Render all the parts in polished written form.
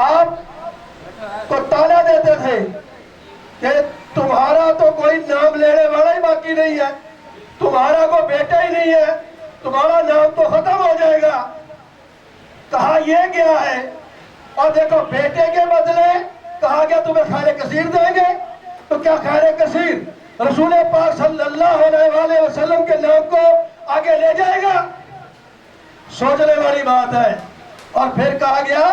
آپ کو تانا دیتے تھے کہ تمہارا تو کوئی نام لینے والا ہی باقی نہیں ہے، تمہارا کوئی بیٹا ہی نہیں ہے، تمہارا نام تو ختم ہو جائے گا۔ کہا یہ گیا ہے، اور دیکھو بیٹے کے بدلے کہا گیا تمہیں خیر کثیر دیں گے۔ تو کیا خیر کثیر رسول پاک صلی اللہ علیہ وآلہ وسلم کے نام کو آگے لے جائے گا؟ سوچنے والی بات ہے۔ اور پھر کہا گیا،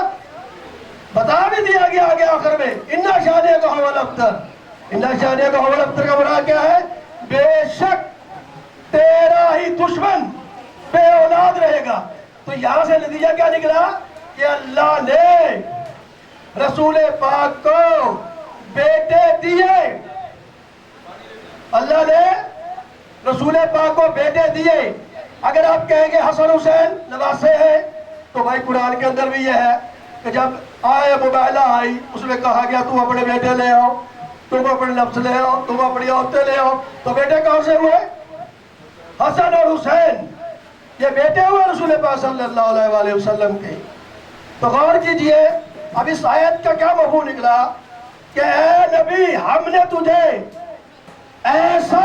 بتا بھی دیا گیا آگے آخر میں، اِنَّا شَانِئَكَ هُوَ الْأَبْتَرُ۔ اِنَّا شَانِئَكَ هُوَ الْأَبْتَرُ کا مراد کیا ہے؟ بے شک تیرا ہی دشمن بے اولاد رہے گا۔ تو یہاں سے نتیجہ کیا نکلا کہ اللہ نے رسول پاک کو بیٹے دیے، اللہ نے رسول پاک کو بیٹے دیے۔ اگر آپ کہیں گے حسن حسین نواسے ہیں، تو بھائی قرآن کے اندر بھی یہ ہے کہ جب آئے مباہلہ آئی، اس میں کہا گیا تم اپنے بیٹے لے آؤ، تم اپنے نفس لے آؤ، تم اپنی عورتیں لے آؤ۔ تو بیٹے کہاں سے ہوئے؟ حسن اور حسین یہ بیٹے ہوئے رسول پاک صلی اللہ علیہ وآلہ وسلم کے۔ تو غور کیجئے اب اس آیت کا کیا مفہوم نکلا کہ اے نبی ہم نے تجھے ایسا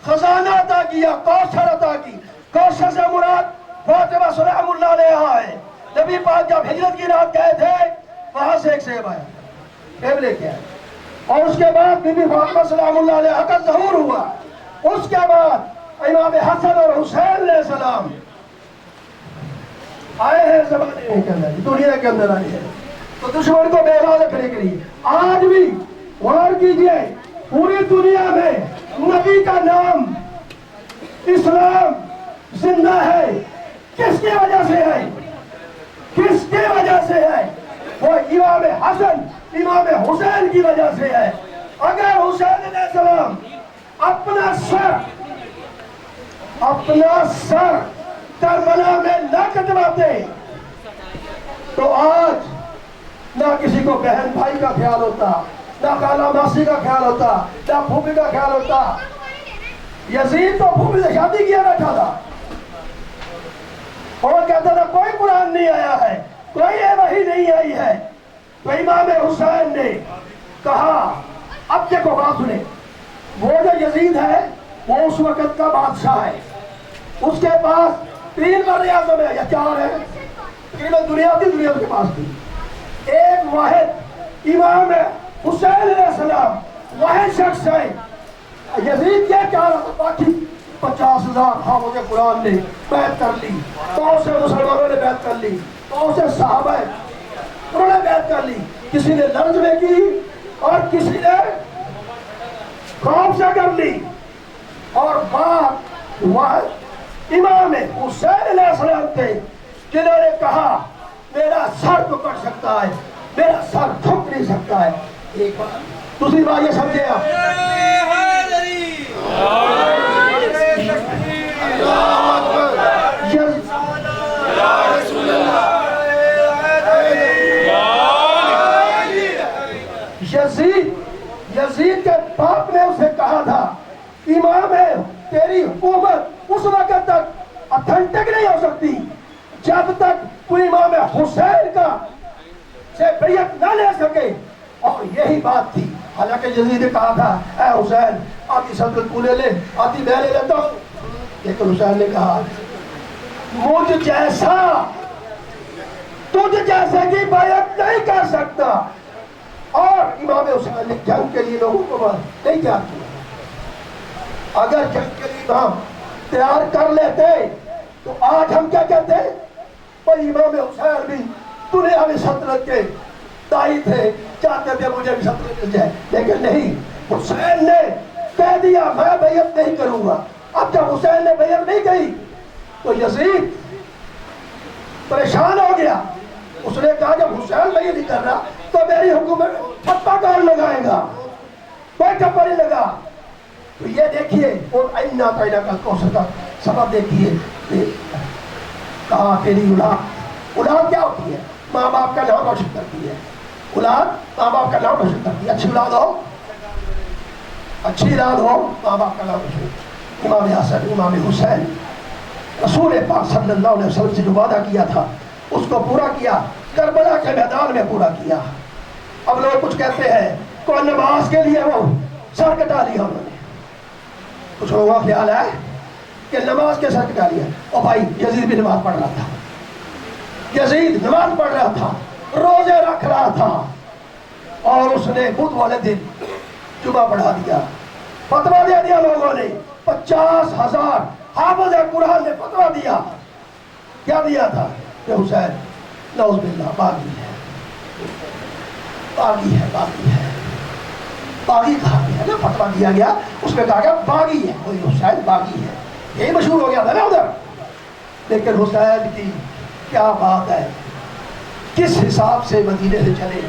خزانہ عطا کیا، کوثر عطا کی۔ کوثر سے مراد فاطمہ سلام اللہ علیہ ہے۔ نبی پاک جب ہجرت کی رات گئے تھے وہاں سے ایک سیب آیا، سیب لے کے آئے، اور اس کے بعد بی بی فاطمہ سلام اللہ علیہ کا ظہور ہوا۔ اس کے بعد امام حسن اور حسین علیہ السلام آئے ہیں زمانے کے اندر، دنیا کے اندر آئے ہیں، تو دشمن کو بے راز رکھنے کے لیے۔ آج بھی غور کیجئے پوری دنیا میں نبی کا نام اسلام زندہ ہے، کس کی وجہ سے ہے؟ کس کی وجہ سے ہے؟ وہ امام حسن امام حسین کی وجہ سے ہے۔ اگر حسین علیہ السلام اپنا سر کربلا میں نہ کٹواتے تو آج نہ کسی کو بہن بھائی کا خیال ہوتا، نہ خالہ ماسی کا خیال ہوتا، نہ پھوپھی کا خیال ہوتا۔ یزید تو پھوپھی سے شادی کیا بیٹھا تھا، اور کہتا تھا کوئی قرآن نہیں آیا ہے، کوئی وحی نہیں آئی ہے۔ تو امام حسین نے کہا اب دیکھو بات سنیں، وہ جو یزید ہے وہ اس وقت کا بادشاہ ہے، اس کے پاس 3 بر-اعظم ہے یا 4 ہے، تقریباً دنیا تھی، دنیا کے پاس تھی۔ ایک واحد امام حسین علیہ السلام واحد شخص ہے۔ یزید کیا چاہ رہا تھا؟ باقی 50,000 حافظ قرآن نے بیعت کر لی، بہت سے مسلمانوں نے بیعت کر لی، بہت سے صحابہ انہوں نے بیعت کر لی، کسی نے لرز میں کی اور کسی نے خوف سے کر لی۔ اور بات واحد امام حسین علیہ السلام تھے جنہوں نے کہا میرا سر تو کٹ سکتا ہے، میرا سر جھک نہیں سکتا ہے۔ ایک بات، دوسری بات یہ سمجھے آپ، یزید کے باپ نے اسے کہا تھا امام ہے تیری حکومت اس وقت تک اتھینٹک نہیں ہو سکتی جب تک تو امام حسین کا سے بیعت نہ لے سکے۔ اور یہی بات تھی، حالانکہ یزید نے کہا تھا اے حسین آدھی صدرت تو لے لے، آدھی میں لے لیتا ہوں، لیکن حسین نے کہا مجھ جیسا تجھ جیسے کی بیعت نہیں کر سکتا۔ اور امام حسین نے جنگ کے لیے لوگوں کو نہیں تیار کیا۔ اگر جنگ کے لیے ہم تیار کر لیتے تو آج ہم کیا کہتے ہیں؟ بھائی امام حسین بھی دنیا میں سلطنت کے دائی تھے، چاہتے تھے مجھے بھی سلطنت مل جائے، لیکن نہیں، حسین نے کہہ دیا میں بیعت نہیں کروں گا۔ اب جب حسین نے بیعت نہیں کی تو یزید پریشان ہو گیا، اس نے کہا جب حسین بیعت نہیں کر رہا تو میری حکومت ٹھپا کون لگائے گا؟ کوئی ٹھپا نہیں لگا۔ تو یہ دیکھیے اور اینا تعالیٰ کا کوثر کا سبب دیکھیے، کہا تیری اولاد کیا ہوتی ہے؟ ماں باپ کا نام روشن کرتی ہے۔ اولاد ماں باپ کا نام روشن کرتی ہے، اچھی اولاد ہو، اچھی اولاد ہو، ماں باپ کا نام روشن۔ امام حسن امام حسین رسول پاک صلی اللہ علیہ وسلم سے جو وعدہ کیا تھا اس کو پورا کیا۔ کربلا کے میدان میں پورا کیا. اب لوگ کچھ کہتے ہیں کوئی نماز کے لیے وہ سر کٹا لیا انہوں نے. کچھ لوگوں کا خیال ہے کہ نماز کے سر کٹا لیا. اور بھائی یزید بھی نماز پڑھ رہا تھا. یزید نماز پڑھ رہا تھا, روزے رکھ رہا تھا, اور اس نے بدھ والے دن جمعہ پڑھا دیا. فتویٰ دے دیا لوگوں نے. 50,000 حافظ قرآن نے فتویٰ دیا. کیا دیا تھا کہ حسین نعوذ باللہ باغی ہے, باغی ہے, باغی ہے. باغی کہا گیا نا, فتویٰ دیا گیا, اس میں کہا گیا باغی ہے, کوئی حسین باغی ہے. یہی مشہور ہو گیا تھا نا ادھر. لیکن حسین کی کیا بات ہے, کس حساب سے مدینے سے چلے,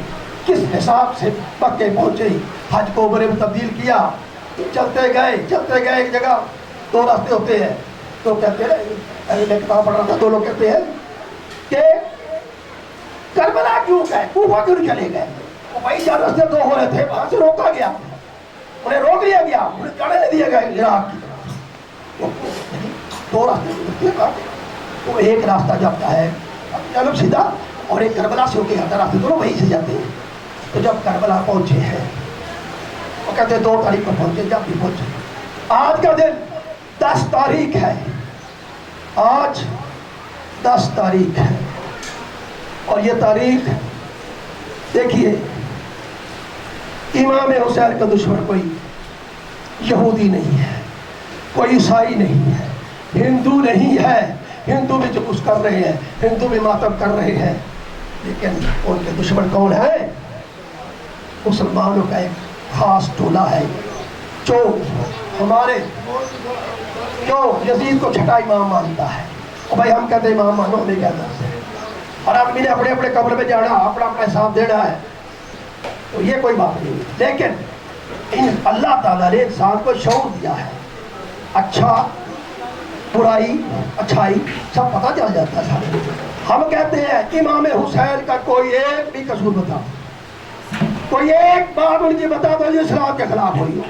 کس حساب سے مکے پہنچے, حج کو عمرے میں تبدیل کیا. چلتے گئے ایک جگہ 2 راستے ہوتے ہیں. تو کہتے ہیں میں کتاب پڑھ رہا تھا, 2 لوگ کہتے ہیں کہ کربلا کیوں گئے, کوفہ کیوں چلے گئے. بھائی جہاں راستے 2 ہو رہے تھے وہاں سے روکا گیا, انہیں روک لیا گیا, انہیں کڑے نہیں دیا گیا عراق کی. 2 راستے تو ایک راستہ جاتا ہے جنوب سیدھا, اور ایک کربلا سے ہو کے آتا راستے, دونوں وہیں سے جاتے ہیں. تو جب کربلا پہنچے ہیں وہ کہتے ہیں 2 تاریخ کو پہنچے. جب بھی پہنچے, آج کا دن 10 تاریخ ہے, آج 10 تاریخ ہے. اور یہ تاریخ دیکھیے, امام حسین کا دشمن کوئی یہودی نہیں ہے, کوئی عیسائی نہیں ہے, ہندو نہیں ہے. ہندو بھی جو کچھ کر رہے ہیں, ہندو بھی ماتم کر رہے ہیں, لیکن ان کے دشمن کون ہے؟ مسلمانوں کا ایک خاص ٹولہ ہے جو ہمارے جو یزید کو چھٹا امام مانتا ہے. اور بھائی ہم کہتے ہیں امام مانو, نہیں کہتا. اور آدمی نے اپنے اپنے قبر میں جانا, اپنا اپنا حساب دینا ہے, تو یہ کوئی بات نہیں. لیکن اللہ تعالیٰ نے انسان کو شعور دیا ہے, اچھا برائی اچھائی سب پتہ چل جاتا ہے. ہم کہتے ہیں امام حسین کا کوئی ایک بھی قصور بتا, کوئی ایک بات ان کی بتا دو جو اسلام کے خلاف ہوئی ہو,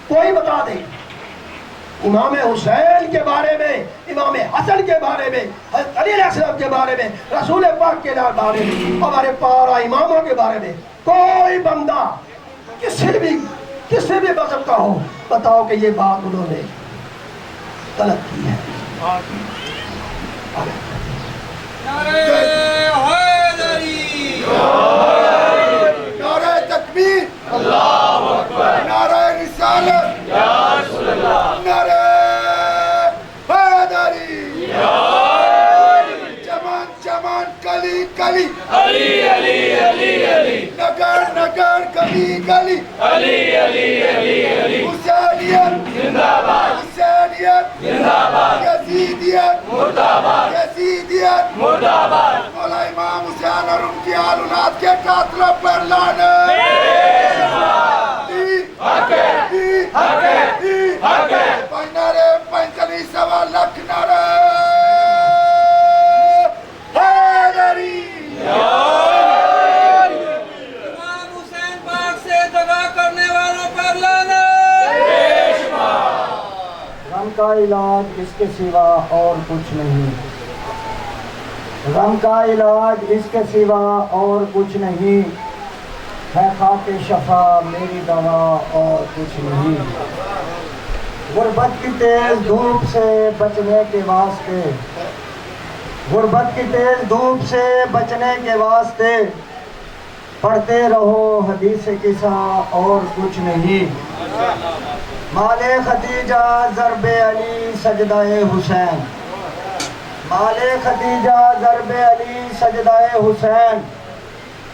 کوئی بتا دے. امام حسین کے بارے میں, امام حسن کے بارے میں, حضرت علی علیہ السلام کے بارے میں, رسول پاک کے بارے میں, ہمارے پارا اماموں کے بارے میں کوئی بندہ کسی بھی مذہب کا ہو, بتاؤ کہ یہ بات انہوں نے غلط کی ہے. نعرہ حیدری, نعرہ تکبیر, اللہ اکبر, نعرہ رسالت, یا رسول اللہ, نعرہ حیدری, چمن چمن کلی کلی, علی علی علی علی, نگر نگر گلی گلی, علی علی علی علی, حسینیت زندہ باد, حسینیت زندہ باد, یزیدیت مرد آباد, یزیدیت. مرد آباد. مولا امام حسین اور ان کی آل اولاد کے قاتلوں پر لعنت. حق ہے, حق ہے, حق ہے. نعرے پنجلی سوا لکھ نعرہ حیدری. امام حسین پاک سے دغا کرنے والوں پر لعنت. غم کا علاج اس کے سوا اور کچھ نہیں, غم کا علاج اس کے سوا اور کچھ نہیں, ہے خاک شفا میری دوا اور کچھ نہیں. غربت کی تیز دھوپ سے بچنے کے واسطے, غربت کی تیز دھوپ سے بچنے کے واسطے پڑھتے رہو حدیث قصہ اور کچھ نہیں. مال خدیجہ ضرب علی سجدہ حسین, مال خدیجہ ضرب علی سجدہ حسین.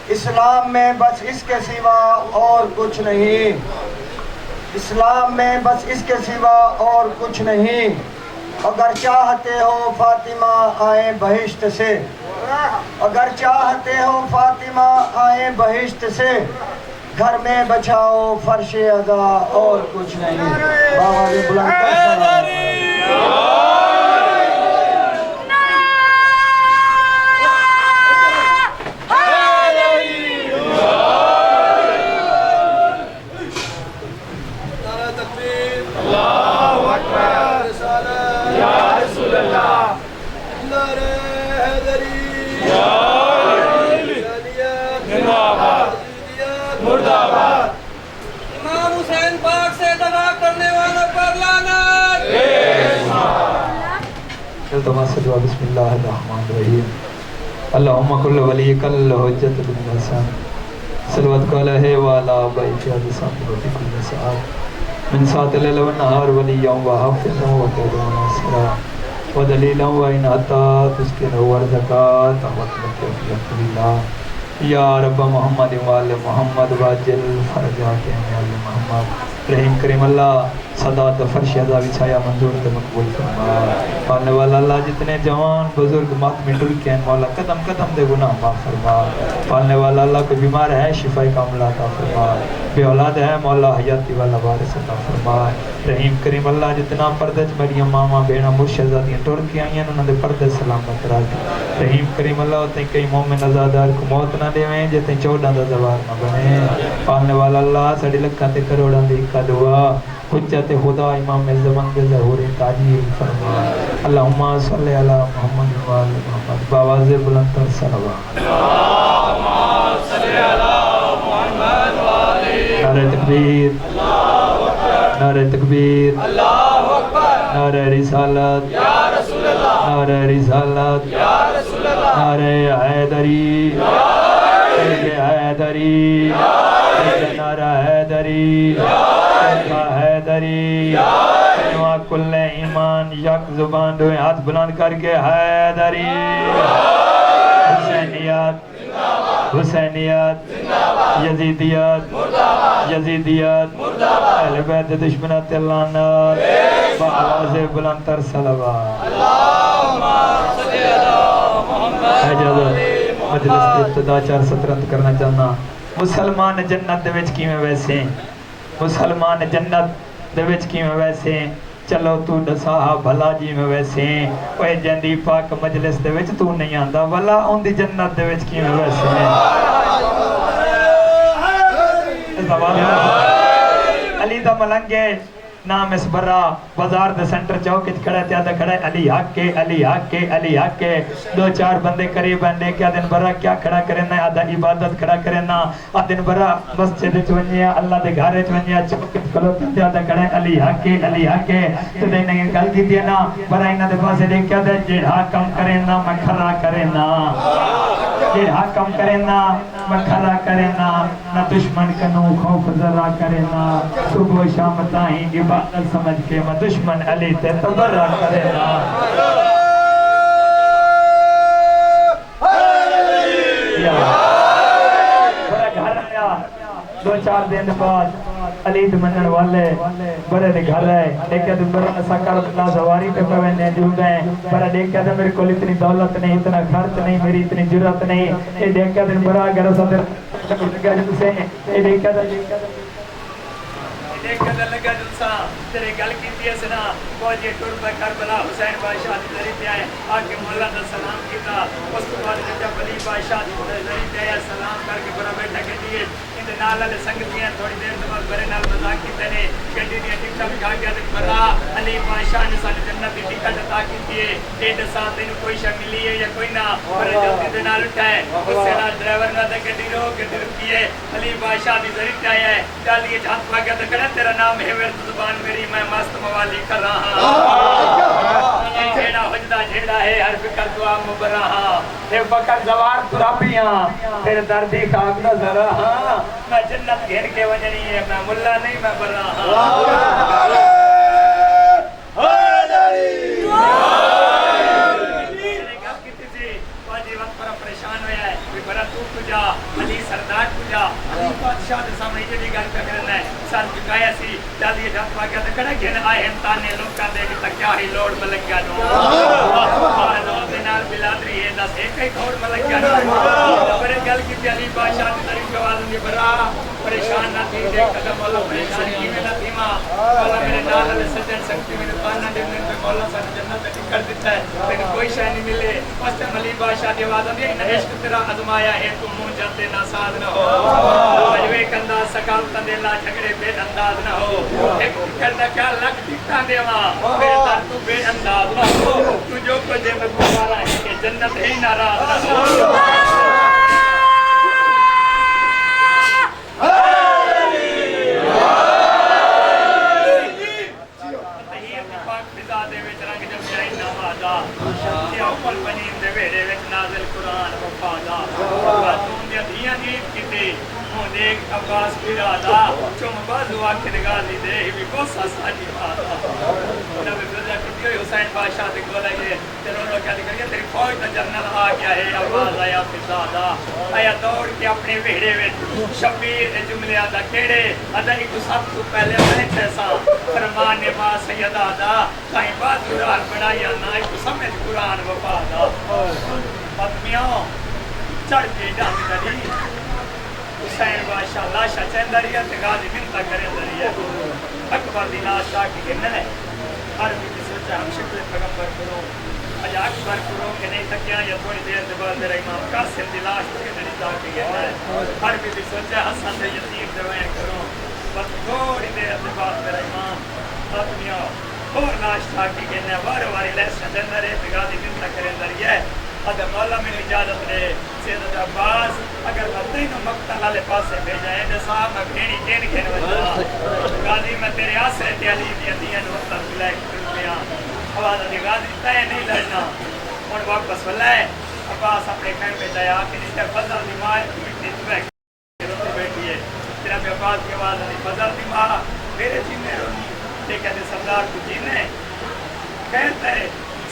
اسلام میں بس اس کے سوا اور کچھ نہیں, اسلام میں بس اس کے سوا اور کچھ نہیں. اگر چاہتے ہو فاطمہ آئیں بہشت سے, اگر چاہتے ہو فاطمہ آئیں بہشت سے, گھر میں بچھاؤ فرش عزا اور کچھ نہیں. باوازِ بلند کر سلام. فلتمسد بسم اللہ الرحمن الرحیم اللہم کل ولیک الحجت بن حسن صلوات کو علیہ وعلا بیت عزیزان روٹی کل سعاد من سات لیل و نہار ولیاں و حافظاں و قیدوں ناصرہ و دلیلاں و انعطا تسکن و ارزکات احمد مکیفیت اللہ یا رب محمد وآل محمد واجل فرجات وآل محمد رحیم کریم اللہ صدات فرش عذا بچھایا منظور تے مقبول فرما پالنے والا اللہ جتنے جوان بزرگ ماتمی ٹرکے ہیں مولا قدم قدم دے گناہ معاف فرما پالنے والا اللہ کوئی بیمار ہے شفائی کاملہ عطا فرما بے اولاد ہے مولا حیاتی والا وارث عطا فرما رحیم کریم اللہ جتنا پردج مریم ماما بینا مرشدہ ٹرکے آئی ہیں انہوں نے پردے سلامت راج رحیم کریم اللہ ہوتے کئی مومن ازادار کو موت نہ دے میں جتے 14 دا زوار نہ بنے پالنے والا اللہ سڑی لکھا تے کروڑاں دی کا دعا حجت خدا امام زمان دے ظہور تاجیل فرما اللہم صلی علی محمد وآل محمد باواز بلندر صلوات اللہم صلی علی محمد وآل نعرہ تکبیر نعرہ تکبیر اللہ اکبر نعرہ رسالت یا رسول اللہ نعرہ رسالت یا رسول اللہ نعرہ حیدری حیدری نعرہ حیدری حیدری کلمہ کل ایمان یک زبان دوئے ہاتھ بلند کر کے حیدری حسینیت حسینیت یزیدیت یزیدیت اہل بیت دشمنات لعنت بآواز بلند تر صلوات اللہم صلی علی محمد اجازت مجلس کی ابتدا 4 سطرند کرنا چاہنا مسلمان جنت دے وچ کیویں ویسے مسلمان جنت دے وچ کیویں ویسے چلو تو دسا بھلا جی میں ویسے اوے جندی پاک مجلس دے وچ تو نہیں آندا والا اون دی جنت دے وچ کیویں ویسے علی دا ملنگے نام اس برا بازار دے سنٹر چوک وچ کھڑا تے آدھا کھڑا علی حق کے علی حق کے علی حق کے 2-4 بندے قریب ہیں کیا دن برا کیا کھڑا کرنا ہے آدھا عبادت کھڑا کرنا آدھا دن برا مسجد وچ ونجیا اللہ دے گھر وچ ونجیا چوک وچ کھلو تے آدھا کھڑا علی حق کے علی حق کے تے دے نے گل کیتی ہے نا برا انہاں دے پاسے دیکھیا تے جڑا کم کرنا میں کھرا کرنا جڑا کم کرنا میں کھرا کرنا نہ دشمن کنو خوف ذرا کرنا صبح شام تائیں عبادت سمجھ کے میں دشمن علی تے تبرہ کرنا بڑا گھر آیا 2-4 دن بعد علی دے منن والے بڑے دے گھر آئے دیکھا تو بڑا ایسا کرنا زواری پہ پہنے جو گئے بڑا دیکھا تو میرے کول اتنی دولت نہیں اتنا خرچ نہیں میری اتنی جرات نہیں یہ دیکھا تو بڑا گھر صدر یہ دیکھا تو لگا جلسہ تیرے گل کی دیئے سنا فوجی ٹور پہ کربلا حسین بادشاہ دی ذریعہ پہ آئے آکے مولا دا سلام کیتا اس کو بعد جب علی بادشاہ دی ذریعہ پہ آئے سلام کر کے برا بیٹھا کے دیئے اندھے نال علی سنگتیاں تھوڑی دیر دماغ برے نال مذاق کی تینے گھنٹی دیا ٹکٹا بکھا گیا تک برا علی بادشاہ نے سالی جنت دی ٹکٹ عطا کی دیئے ایڈ ساتھ انہوں کوئی شاہ ملی ہے یا کوئی نہ برے جلدی دے نال اٹھائے اس سے نال ڈرائیور نہ دے گھنٹی رکی ہے علی بادشاہ دی ذریعہ پہ آیا ہے ڈالیے جہاں پا گیا تو کہنا تیرا نام ہے ورد زبان میری میں مست موالی کر رہا جھیڑا حجدہ جھیڑا ہے ہر فکر دعا مبرہا ایک بکر زوار ترابیاں پھر دردی خاک نظر رہا میں جنت گھر کے وجنی ہے میں ملا نہیں میں برہا پریشان ہویا ہے کوئی بڑا تو کجا علی سردار کجا علی بادشاہ دے سامنے یہ بھی گل پہ کرنا ہے سر چکایا سی جلدی جات پا گیا تو کڑا گھن آئے ہمتانے لوکاں دے کہ کیا ہی لوڑ ملنگا نو لوگ دے نال بلادری ہے دس ایک ہی کھوڑ ملنگا نو بڑے گل کی علی بادشاہ دی طرف جواب دی برا پریشان نہ تھی دیکھ قدم مولا پریشان کی میں نہ تھی ماں مولا میرے نال علی سجن سکتی میرے پانا دے پہ مولا سر جنت پہ ٹکر دیتا ہے لیکن کوئی شاہ نہیں ملے اس ٹائم علی بادشاہ دی آواز آتی ہے عشق تیرا ازمایا ہے تم منہ جاتے نہ ساز نہ ہو اجوے کندہ سکالتا دیلا جھگڑے بے انداز نہ ہو ایک کرنا کیا لگ ٹکتا دے ماں میرے در تو بے انداز نہ ہو تو جو کو دے میں پکارا ہے کہ جنت ہی ناراض نہ ہو عباس پیرادا چم بازو آکھن غازی دے بھی بوسا ساڈی ماتا نبی فضا ٹوٹی ہوئی حسین بادشاہ دے کول آئیے تے رو کیا کریے تیری فوج دا جنرل آ گیا ہے عباس آیا پیرادا آیا دوڑ کے اپنے ویڑے وچ شبیر دے جملے دا کیڑے ادائی کو سب تو پہلے بیٹھے سا فرمان با سیدہ دا کہیں بازو دار بنایا نہ کو سمجھ قرآن وفا دا پتمیوں چڑھ کے ڈانگ دلی حسین بادشاہ لاشا چندری ہے غازی منتا کرے دری ہے اکبر دی لاش آ کے گرنا ہے ہر بھی سوچا ہم شکل پیغمبر کرو اج اکبر کرو کہ نہیں تکیا یا تھوڑی دیر کے بعد میرا امام قاسم دی لاش کے دری جا کے گرنا ہے ہر بھی سوچا حسن دے یتیم دوائیں کرو بس تھوڑی دیر کے بعد میرا امام اپنی اور لاش آ کے گرنا ہے وار واری لاشا چندری ہے غازی منتا کرے دری ہے اگر مولا میں اجازت دے سید عباس اگر میں تینوں مقتل والے پاسے بھیجائیں تو صاحب میں بھیڑی کین کین وجہ غازی میں تیرے آسرے تے علی دی دین وقت لے کریا آواز دی غازی تے نہیں لڑنا ہن واپس ولائے عباس اپنے خیمے میں جایا کہ نہیں تے فضل دی ماں مٹی تو بیٹھی ہے تیرا بھی عباس کی آواز دی فضل دی ماں میرے جینے رونی تے کہتے سردار کو جینے کہتے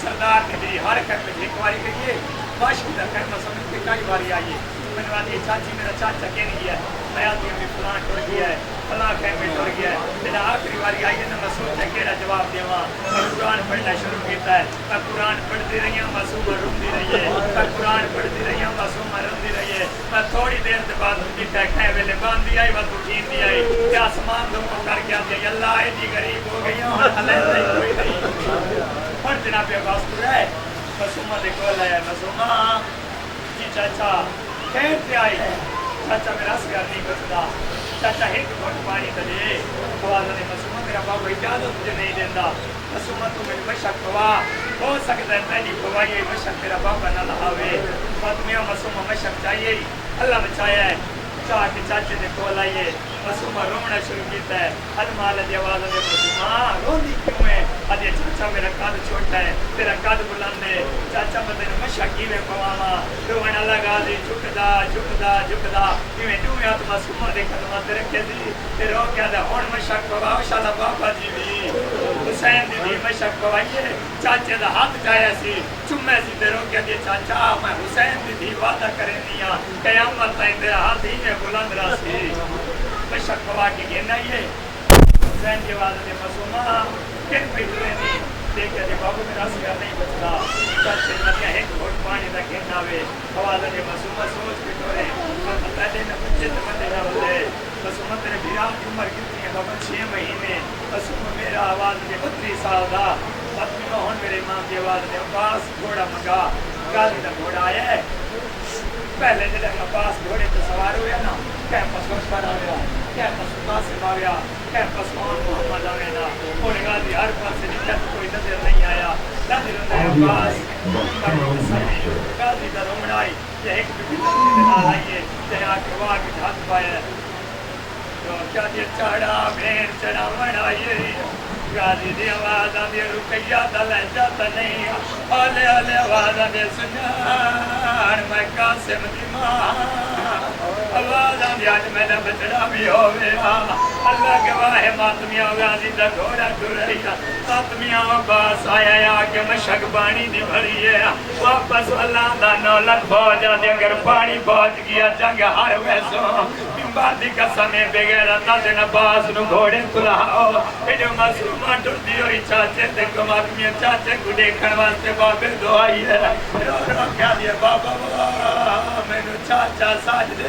سردار نے بھی ہر گھر میں ایک باری کہیے باشی کا گھر میں سمجھ کے کئی باری آئیے میں نے آدھی چاچی میرا چاچا کہنے گیا ہے میں آدھی ہمیں فلان ٹوڑ گیا ہے فلان خیر میں ٹوڑ گیا ہے لیکن آخری باری آئیے نا میں سوچا کہڑا جواب دے وہاں میں قرآن پڑھنا شروع کیتا ہے میں قرآن پڑھتی رہی ہوں معصومہ روندی رہی ہے میں قرآن پڑھتی رہی ہوں معصومہ روندی رہی ہے میں تھوڑی دیر کے بعد جیتا ہے کھائے ویلے باندھی آئی وہ اٹھین دی آئی کہ آسمان دو کو کر کے آتی ہے اللہ ایڈی غریب ہو گئی ہوں اللہ کوئی نہیں اور جناب عباس تو رہے معصومہ دے کول آیا معصومہ جی چاچا خیر تے آئی ہے چاچا میرا سیار نہیں کرتا چاچا ایک گھٹ پانی دے آواز نے معصومہ میرا بابا اجازت مجھے نہیں دینا معصومہ تو میری مشق ہوا ہو سکتا ہے میں نہیں کھوائی مشق میرا بابا نہ لہاوے بات میں معصومہ مشق چاہیے اللہ بچایا ہے چاہ کے چاچے دے کول آئیے معصومہ رونا شروع کیتا ہے المال دی آواز دے معصومہ روندی کیوں ہے ادے چاچا میرا قد چھوٹا ہے تیرا قد بلند ہے چاچا میں تینوں مشق کیویں پواواں رونا لگا دی جھکدا جھکدا جھکدا کیویں دوویں ہاتھ معصومہ دے قدماں تے رکھے دی تے رو کے دا ہن مشق پوا انشاءاللہ بابا جی بھی حسین دی مشق پوائیے چاچے دا ہاتھ جایا سی چمے سی تے رو کے دی چاچا میں حسین دی وعدہ کرنی ہاں قیامت تائیں تیرا ہاتھ ہی میں بلند رہسی مشق پوا کے گھنا یہ حسین کی آواز دے معصومہ کن پھٹرے نہیں دیکھے دے بابو میرا سیار نہیں بچتا چاچے ندیاں ایک گھوٹ پانی دا کہنا وے آواز دے معصومہ سوچ پھٹرے پہلے نہ بچے تے بندے نہ بولے معصومہ تیرے بیرام کی عمر کتنی ہے بابا 6 مہینے معصومہ میرا آواز دے 32 سال دا پتنی میں ہون میرے امام کی آواز دے عباس گھوڑا منگا غازی دا گھوڑا آیا ہے پہلے جلے عباس گھوڑے تے سوار ہویا نا کیمپس پر آیا کیمپس قاسم آیا کیمپس محمد آیا اور غازی ہر پاس سے نکل کوئی نظر نہیں آیا نظر نہیں عباس غازی دا رومن آئی یہ ایک بھی نال آئیے جہاں آکے وہاں کے ہاتھ پایا تو کیا دیا چاڑا بین چڑا من آئیے غازی دی آواز آدھی رکیہ دا لہجہ نہیں آلے آلے آواز آدھی سنان میں قاسم دی ماں آواز آدھی آج میں نے بچڑا بھی ہوئے اللہ کے واہ ماتمیاں غازی دا گھوڑا ٹوریا ماتمیاں عباس آیا کہ مشک پانی دی بھری ہے واپس اللہ دا نولت بہت جاتی اگر پانی پہنچ گیا جنگ ہر ویسوں بادی قسمیں بغیر نازن عباس نو گھوڑے کلاؤ جو معصومہ ٹردی ہوئی چاچے تے کماتمیاں چاچے کو دیکھن واسطے بابے دعائی ہے رو رو کیا دیا بابا میں نو چاچا ساج دے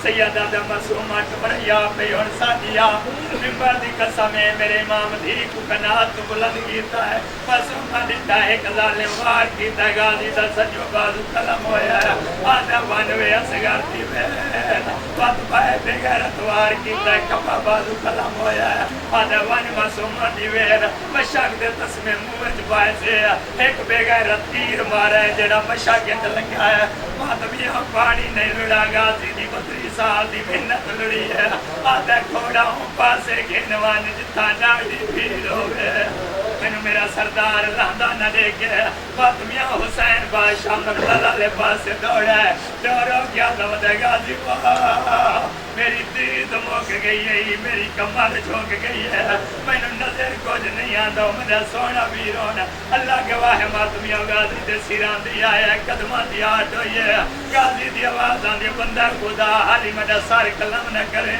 سیدہ دا معصومہ ٹبریا پہ اور سادیا ممبر دی قسمیں میرے امام دھی کو کنات بلند کیتا ہے معصومہ دیتا ہے کلالیں وار کیتا ہے غازی دا سجو بازو کلم ہویا ہے آدھا وانوے اسگار دی وین وات پائے بغیرت وار کیتا ہے کپا بازو کلم ہویا ہے آدھا وان معصومہ دی وین مشاک دے تسمیں موج پائے سے ایک بغیرت تیر مارا ہے جڑا مشاک کے لگا ہے ماتمیاں پانی نہیں لڑا غازی دی 32 سال دی محنت لڑی ہے آدھا کھوڑا ہوں پاسے گھنوان جتا ناڑی بھیڑ ہوئے میں میرا سردار لاندہ نہ دیکھے فاطمیہ حسین بادشاہ مقتل علیہ پاسے دوڑا ہے دورو کیا دے غازی واہ میری دید موک گئی ہے میری کمر جھوک گئی ہے مینو نظر کچھ نہیں آندا میرا سونا ویرون اللہ گواہ ہے ماتمیاں غازی دے سیران دی آیا قدماں دی آٹ ہوئی ہے غازی دی آواز آندی بندہ خدا حالی میرا سار کلم نہ کرے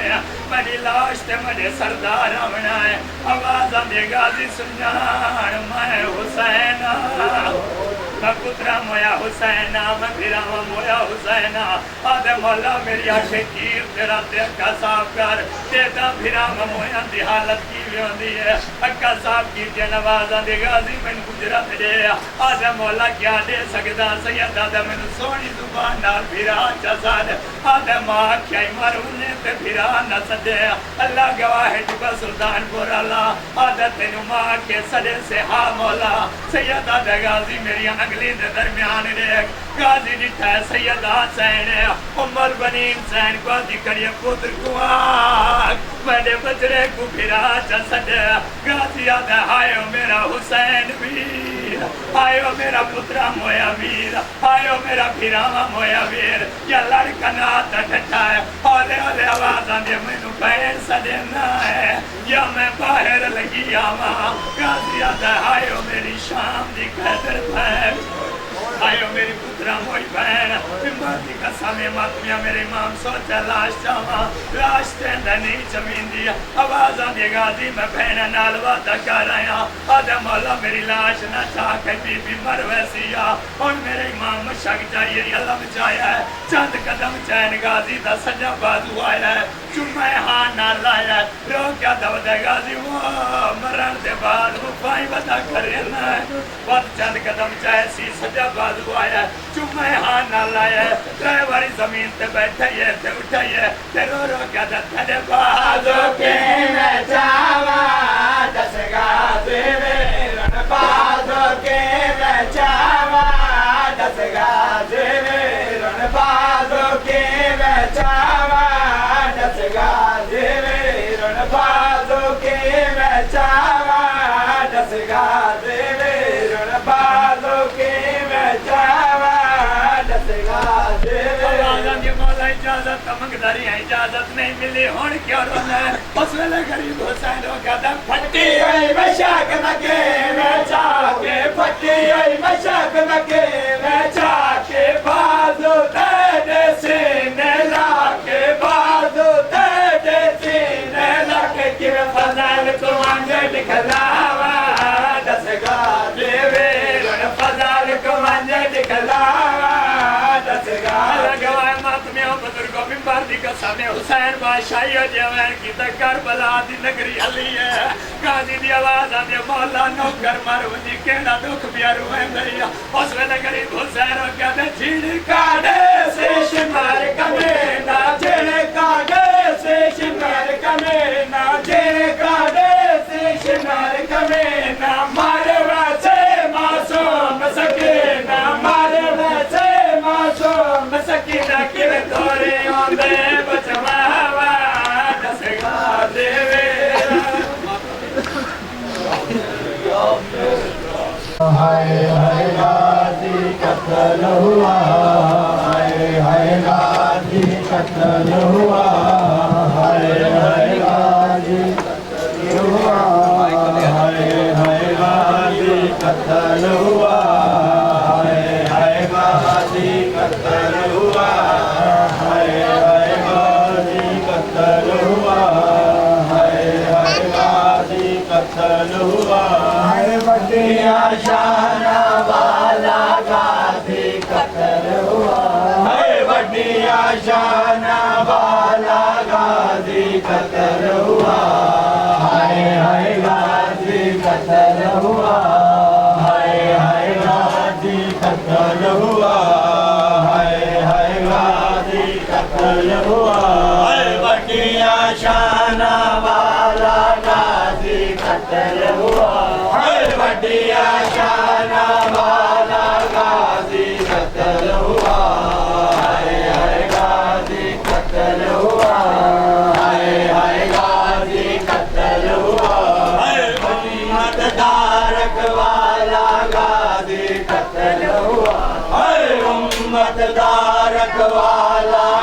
میری لاش تے میرے سردار آمنا ہے آواز آندی غازی سنجان میں حسین میں پترا مویا حسین میں پھراوا مویا حسین آدھے مولا میری عاشقی تیرا اکا صاحب کر تیتا پھراوا مویا دی حالت کی بھی ہوندی ہے اکا صاحب کی تے نوازاں دی غازی میں گجرت دے آدھے مولا کیا دے سکدا سید آدھے میں سونی زبان نال پھرا چساد آدھے ماں کیا مرونے تے پھرا نہ سدے اللہ گواہ ہے ٹکا سلطان پور اللہ آدھے تینو ماں کے سدے سے ہاں مولا سید آدھے غازی میری اگلی دے درمیان دیکھ غازی جٹھا ہے سید حسین عمر بنی حسین کو دکھڑی پتر کو آگ میرے بچڑے کو پھرا چسد غازی آدھے آئے میرا حسین ویر آئے میرا پترا مویا ویر آئے میرا پھراوا مویا ویر یا لڑکا ناتا ٹھٹا ہے ہولے ہولے آواز آندے مینو بہن سدینا ہے یا میں باہر لگی آما غازی آدھے آئے میری شام دی قدر بہن آئیو میری پترا موئی بہن بمباتی قسمی ماتمیاں میرے امام سوچا لاش چاہاں لاش تیندہ نہیں چمین دیا آواز آندے غازی میں بہن نالوا دکا رہا آدھے مولا میری لاش نہ چاہ کے بی بی مر ویسی اور میرے امام مشک جائیے اللہ بچایا ہے چند قدم چین غازی دا سجا بازو آیا ہے چمہ ہاں نہ لایا ہے رو کیا دو دے غازی وہ مرن دے بعد وہ پائیں بدا کرنا ہے بات چند قدم چاہے سی سجا بازو آیا ہے چمہ ہاں نہ لایا ہے ترے باری زمین تے بیٹھائیے تے اٹھائیے تے رو رو کیا دا تھے بازو کے میں چاوا دس غازی ویرن بازو کے میں چاوا دس غازی ویرن بازو کے میں چاوا دس غازی ویرن بازو کے میں چاوا دس غازی ویرن بازو کے میں چاوا دس غازی ویرن مولا اجازت منگداری ہے اجازت نہیں ملی ہون کیا رونا ہے اس ویلے غریب حسین ہو گیا دم پھٹی ہوئی مشاک نکے میں چاکے پھٹی ہوئی مشاک نکے میں چاکے بازو دے دے سینے لاکے بازو دے دے سینے لاکے کی فضل کو مانگے دکھلاوا دس غازی ویرن فضل کو مانگے دکھلاوا دس غازی گواہ ماتمیوں بزرگوں بمبار دی قسم حسین بادشاہی و جوین کی تک کربلا دی نگری علی ہے غازی دی آواز آدھے مولا نوکر مرو دی کہنا دکھ بیارو ہے میریا اس ویلے غریب حسین ہو گیا دے جھیڑ کاڑے سے شمار کمینا جھیڑ کاڑے سے شمار کمینا جھیڑ کاڑے سے شمار کمینا مارے ویسے معصوم سکینہ مارے ویسے معصوم سکینہ کی دوری ہوندے بچماوا دس غازی ویرن ہائے ہائے غازی قتل ہوا ہائے ہائے غازی قتل ہوا ہائے ہائے غازی قتل ہوا ہائے ہائے غازی قتل ہوا ہائے ہائے غازی قتل ہوا ہائے ہائے غازی قتل ہوا ہائے ہائے غازی قتل ہوا ہائے بٹیا شانہ والا غازی قتل ہوا ہائے بٹیا شانہ والا غازی قتل ہوا ہائے ہائے غازی قتل ہوا ہائے ہائے غازی قتل ہوا ہائے ہائے غازی قتل ہوا ہائے بٹیا شانہ والا غازی قتل ہوا ہائے بٹیا شانہ والا غازی قتل ہوا ہائے ہائے غازی قتل ہوا ہائے ہائے غازی قتل ہوا ہائے امت دارک والا غازی قتل ہوا ہائے امت دارک والا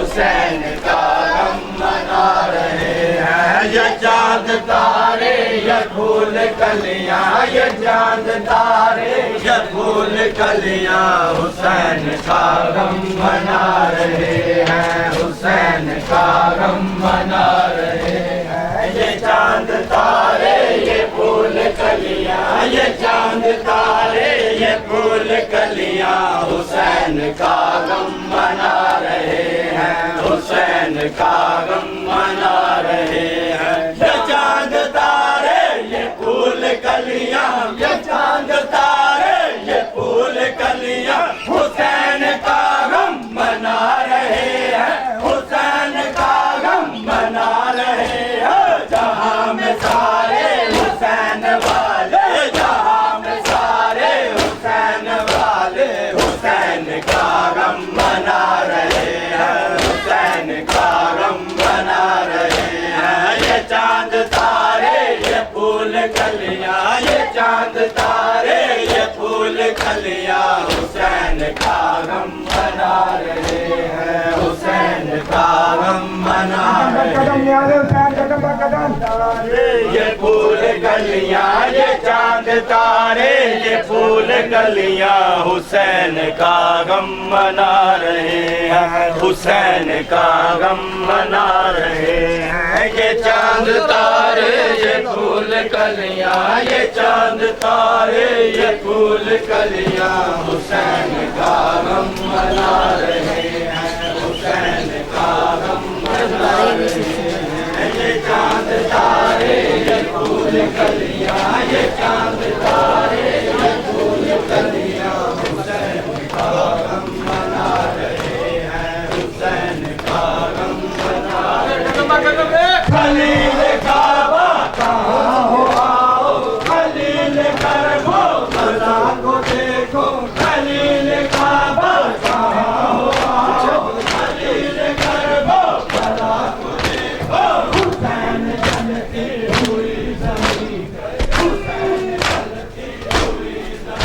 حسین کا غم منا رہے ہیں یہ چاند تارے یہ پھول کلیاں یہ چاند تارے یہ پھول کلیاں حسین کا غم منا رہے ہیں حسین کا غم منا رہے ہیں یہ چاند تارے یہ پھول کلیاں یہ چاند تارے یہ پھول کلیاں حسین کا غم منا رہے ہیں حسین کا غم منا رہے ہیں یہ چاند تارے یہ پھول کلیاں یہ چاند تارے یہ پھول کلیاں حسین کا غم منا رہے ہیں حسین کا غم منا رہے ہیں جہاں میں سارے حسین والے جہاں میں سارے حسین والے حسین کا غم منا رہے ہیں حسین کا غم منا رہے ہیں یہ چاند تارے یہ پھول کلیاں یہ چاند تارے یہ پھول کلیاں حسین کا غم منا رہے ہیں حسین کا غم منا رہے ہیں یہ پھول کلیاں یہ چاند تارے یہ پھول کلیاں حسین کا غم منا رہے ہیں حسین کا غم منا رہے ہیں یہ چاند تارے یہ پھول کلیاں یہ چاند تارے یہ پھول کلیاں حسین کا غم منا رہے ہیں حسین کا غم منا رہے ہیں یہ چاند تارے یہ پھول کلیاں یہ چاند تارے یہ پھول کلیاں حسین کا غم منا رہے ہیں حسین کا غم منا رہے ہیں خلیل کعبہ کہاں ہو آؤ خلیل کربو بلا کو دیکھو خلیل کعبہ کہاں ہو آؤ خلیل کربو بلا کو دیکھو حسین چلتی ہوئی زمین حسین چلتی ہوئی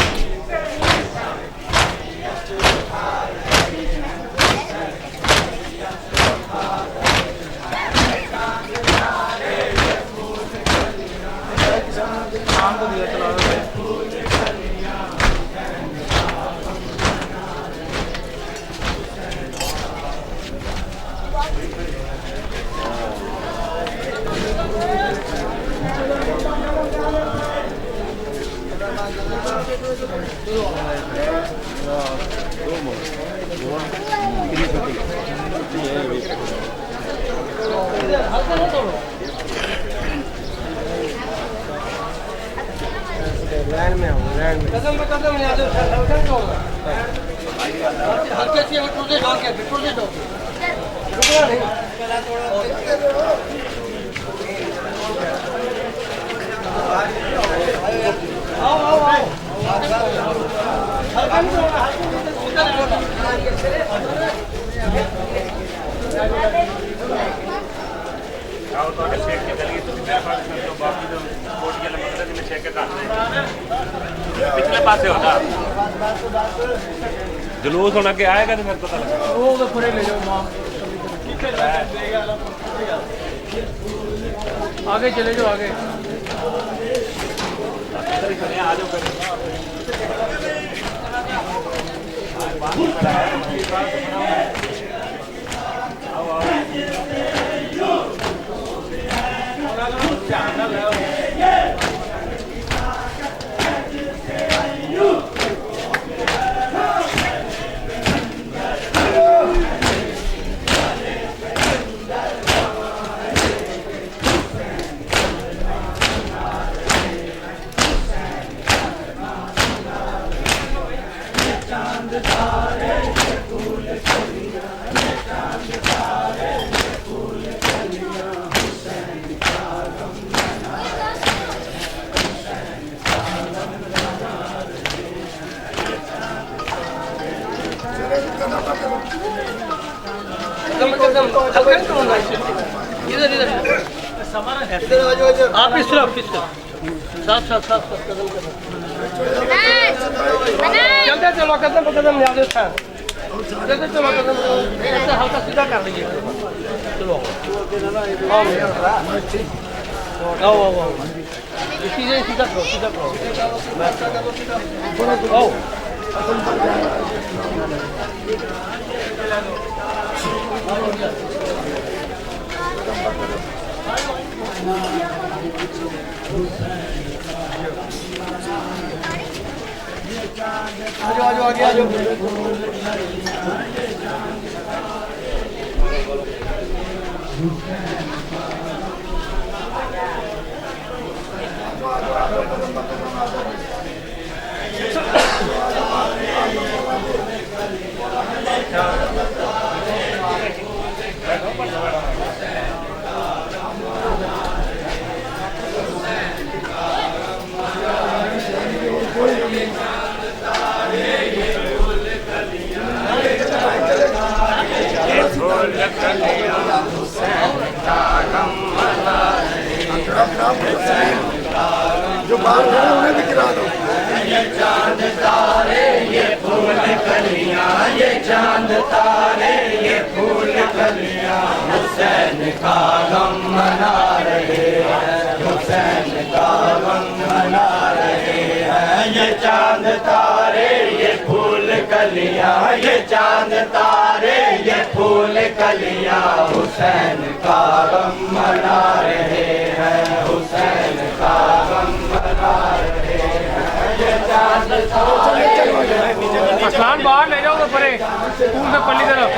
زمین قدم قدم یاد ہلکے سے ٹوٹے ڈال کے ٹوٹے ڈال رکنا نہیں آؤ آؤ آؤ پچھلے پاسے ہوتا جلوس ہونا کہ آئے گا تو میرے پتہ لگا وہ تو پورے لے جاؤ آگے چلے جاؤ آگے آ جاؤ آپ اس طرف صاف صاف صاف قدم قدم چلتے چلو قدم قدم یاد خان جو باہر کھڑے انہیں بھی گرا دو. یہ چاند تارے یہ پھول کلیاں یہ چاند تارے یہ پھول کلیاں حسین کا غم منا رہے ہیں حسین کا غم منا رہے ہیں یہ چاند تارے یہ پھول کلیاں یہ چاند تارے یہ پھول کلیاں حسین کا غم منا رہے ہیں حسین کا غم منا رہے ہیں اسلام باہر لے جاؤ تو پرے پول میں پلی طرف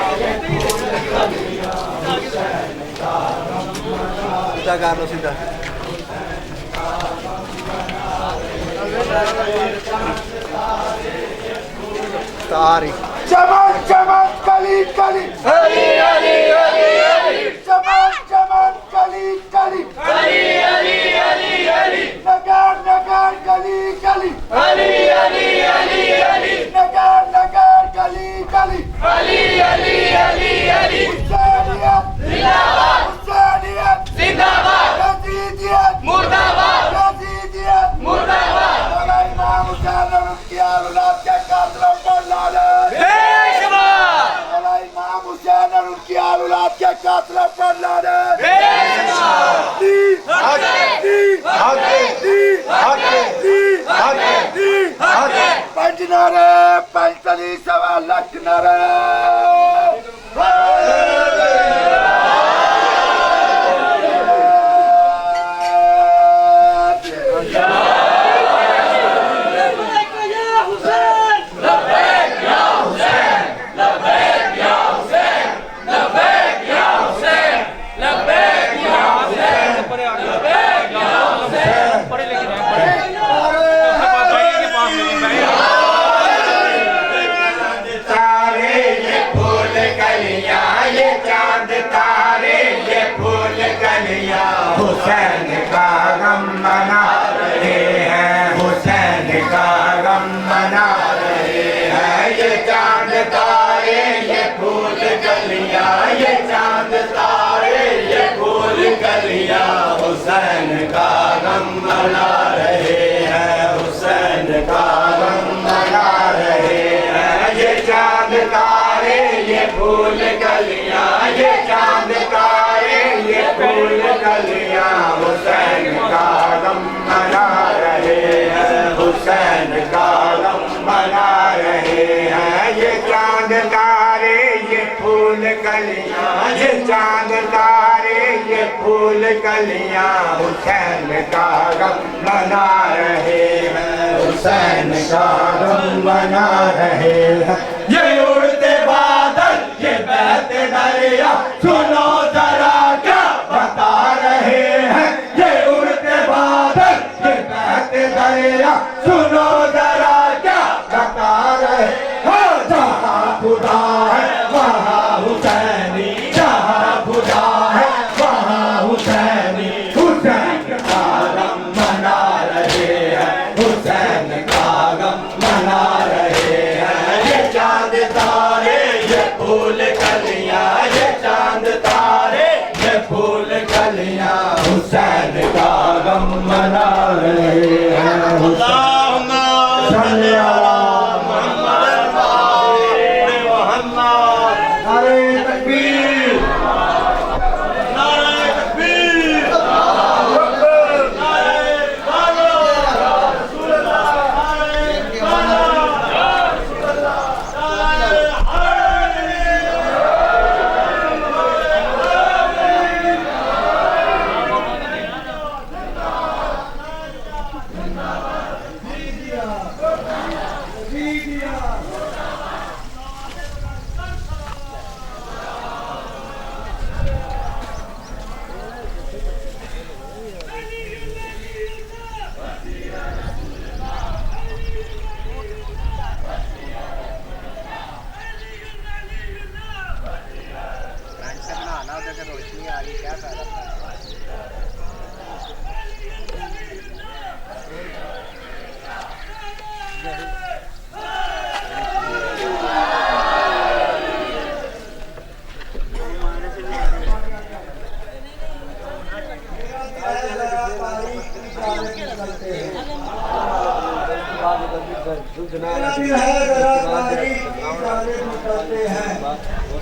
چمن چمن کلی کلی علی علی علی علی چمن چمن کلی کلی علی علی علی علی نگار نگار گلی گلی علی علی علی علی نگار نگار گلی گلی علی علی علی علی حسینیت زندہ باد حسینیت زندہ باد یزیدیت مردہ باد یزیدیت مردہ باد مولا امام حسین اور ان کی اولاد کے قاتلوں پر لعنت پیش باد مولا امام حسین اور ان کی اولاد کے قاتلوں پر لعنت پیش باد پنج نعرے پنج تلی سوا لکھ نعرے حسین کا غم منا رہے ہیں حسین کا غم منا رہے ہیں یہ چاند تارے یہ پھول کلیاں یہ چاند تارے یہ پھول کلیاں حسین کا غم منا رہے ہیں حسین کا غم منا رہے ہیں یہ چاند تارے یہ پھول کلیاں یہ چاند تارے یہ پھول کلیاں حسین کا غم منا رہے ہیں حسین کا غم منا رہے ہیں یہ چاند تارے یہ پھول کلیاں یہ چاند تارے یہ پھول کلیاں حسین کا غم منا رہے ہیں حسین کا غم منا رہے ہیں یہ اڑتے بادل یہ بہتے دریا سنو ذرا کیا بتا رہے ہیں یہ اڑتے بادل یہ بہتے دریا سنو ذرا کیا بتا رہے ہیں جہاں خدا ہے وہاں حسینی جہاں خدا ہے وہاں حسینی حسین کا غم منا رہے ہیں حسین کا غم منا رہے ہیں یہ چاند تارے یہ پھول کلیاں یہ چاند تارے یہ پھول کلیاں حسین کا غم منا رہے ہیں اللہم صلی علی محمد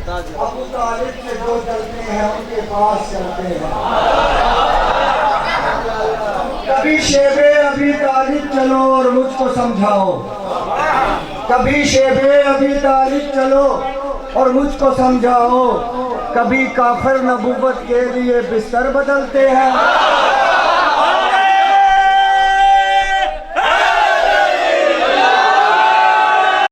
ابو طالب سے جو چلتے ہیں ان کے پاس چلتے ہیں. کبھی شیب ابی طالب چلو اور مجھ کو سمجھاؤ. کبھی شیب ابی طالب چلو اور مجھ کو سمجھاؤ. کبھی کافر نبوت کے لیے بستر بدلتے ہیں.